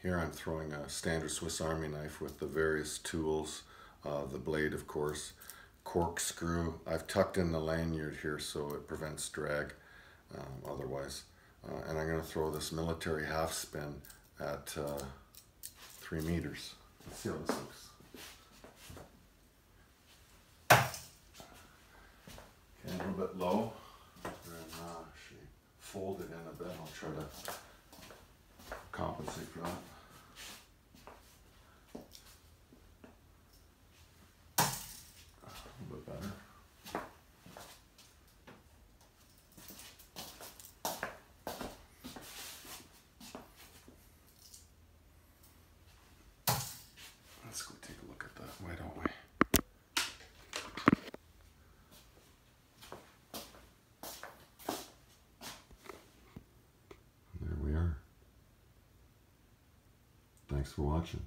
Here I'm throwing a standard Swiss Army knife with the various tools, the blade of course, corkscrew. I've tucked in the lanyard here so it prevents drag otherwise. And I'm going to throw this military half spin at 3 meters. Let's see how this looks. Okay, a little bit low. And actually fold it in a bit. I'll try to compensate for that. A little bit better. Let's go take a look at that, why don't we? There we are. Thanks for watching.